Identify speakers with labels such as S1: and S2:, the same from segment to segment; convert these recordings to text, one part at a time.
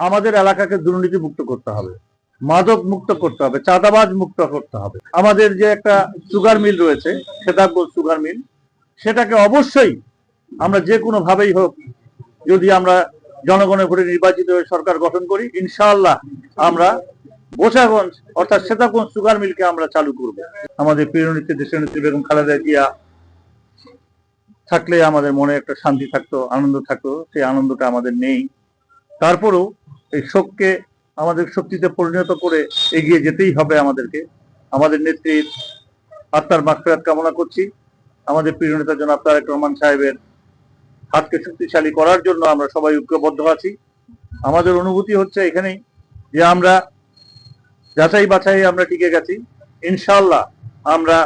S1: আমাদের এলাকাকে দুর্নীতি মুক্ত করতে হবে, মাদক মুক্ত করতে হবে, চাঁদাবাজ মুক্ত করতে হবে। আমাদের যে একটা সুগার মিল রয়েছে, সেতাবগঞ্জ সুগার মিল, সেটাকে অবশ্যই আমরা যে কোনো ভাবেই হোক, যদি আমরা জনগণের ভোটে নির্বাচিত হয়ে সরকার গঠন করি, ইনশাআল্লাহ আমরা বোচাগঞ্জ অর্থাৎ সেতাবগঞ্জ সুগার মিলকে আমরা চালু করব। আমাদের প্রিয় নেত্রী দেশনেত্রী বেগম খালেদা জিয়া থাকলে আমাদের মনে একটা শান্তি থাকতো, আনন্দ থাকতো। সেই আনন্দটা আমাদের নেই। তারপরেও এই শোককে আমাদের শক্তিতে পরিণত করে এগিয়ে যেতেই হবে আমাদেরকে। আমাদের নেত্রীর আত্মার মাগফিরাত কামনা করছি। আমাদের প্রিয় নেতা জনাব তারেক রহমান সাহেবের হাতকে শক্তিশালী করার জন্য আমরা সবাই ঐক্যবদ্ধ আছি। আমাদের অনুভূতি হচ্ছে এখানেই যে আমরা যাচাই বাছাই আমরা টিকে গেছি। ইনশাআল্লাহ আমরা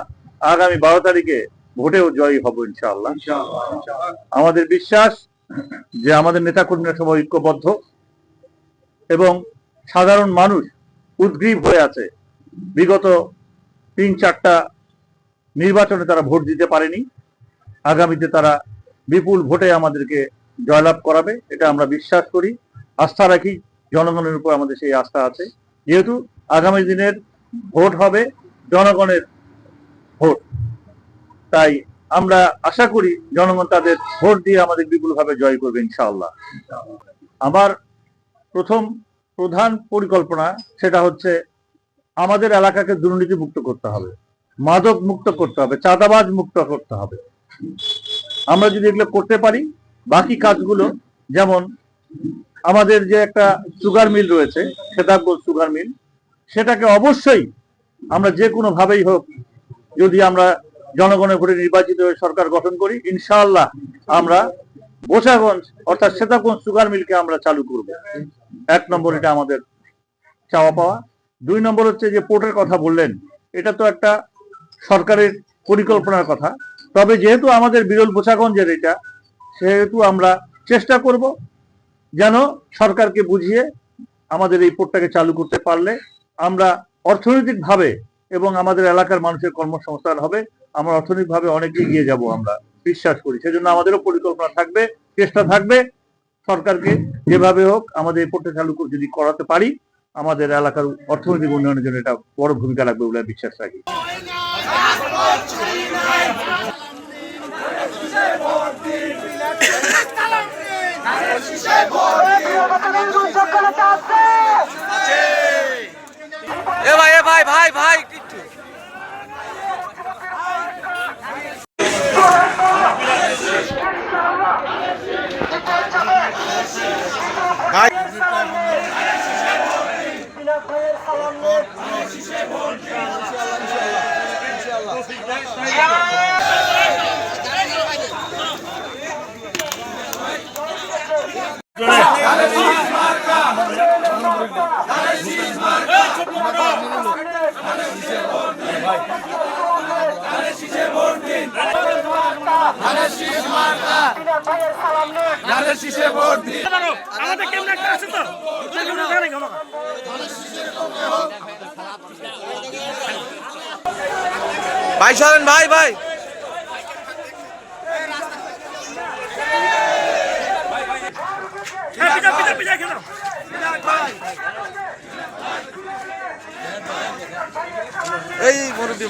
S1: আগামী 12 তারিখে ভোটেও জয়ী হব ইনশাআল্লাহ। আমাদের বিশ্বাস যে আমাদের নেতাকর্মীরা সবাই ঐক্যবদ্ধ এবং সাধারণ মানুষ উদ্গ্রীব হয়ে আছে। বিগত 3-4টা নির্বাচনে তারা ভোট দিতে পারেনি, আগামীতে তারা বিপুল ভোটে আমাদেরকে জয়লাভ করাবে, এটা আমরা বিশ্বাস করি, আস্থা রাখি। জনগণের উপর আমাদের সেই আস্থা আছে, যেহেতু আগামী দিনের ভোট হবে জনগণের ভোট। তাই আমরা আশা করি জনগণ তাদের ভোট দিয়ে আমাদের বিপুলভাবে জয় করবে ইনশাআল্লাহ। আমার প্রধান পরিকল্পনা সেটা হচ্ছে আমাদের এলাকাকে দুর্নীতি মুক্ত করতে হবে, মাদক মুক্ত করতে হবে, চাঁদাবাজ মুক্ত করতে হবে। আমরা যদি এগুলো করতে পারি, বাকি কাজগুলো, যেমন আমাদের যে একটা সুগার মিল রয়েছে সেতাবগঞ্জ সুগার মিল, সেটাকে অবশ্যই আমরা যে কোনো ভাবেই হোক, যদি আমরা জনগণের ভোটে নির্বাচিত হয়ে সরকার গঠন করি, ইনশাআল্লাহ আমরা বোচাগঞ্জ অর্থাৎ সেতাবগঞ্জ সুগার মিলকে আমরা চালু করব। 1 নম্বর, এটা আমাদের চাওয়া পাওয়া। 2 নম্বর হচ্ছে যে পোর্টের কথা বললেন, এটা তো একটা সরকারের পরিকল্পনার কথা। তবে যেহেতু আমাদের বিরল বোচাগঞ্জের এটা, সেহেতু আমরা চেষ্টা করব যেন সরকারকে বুঝিয়ে আমাদের এই পোর্টটাকে চালু করতে পারলে আমরা অর্থনৈতিকভাবে এবং আমাদের এলাকার মানুষের কর্মসংস্থান হবে, আমরা অর্থনৈতিকভাবে অনেক এগিয়ে যাব আমরা বিশ্বাস করি। সেজন্য আমাদেরও পরিকল্পনা থাকবে, চেষ্টা থাকবে সরকারকে যেভাবে হোক আমাদের এই পোর্টটা চালু যদি করাতে পারি, আমাদের এলাকার অর্থনৈতিক উন্নয়নের জন্য এটা বড় ভূমিকা রাখবে বলে বিশ্বাস রাখি।
S2: ভাই সরেন ভাই এই মুরব্বি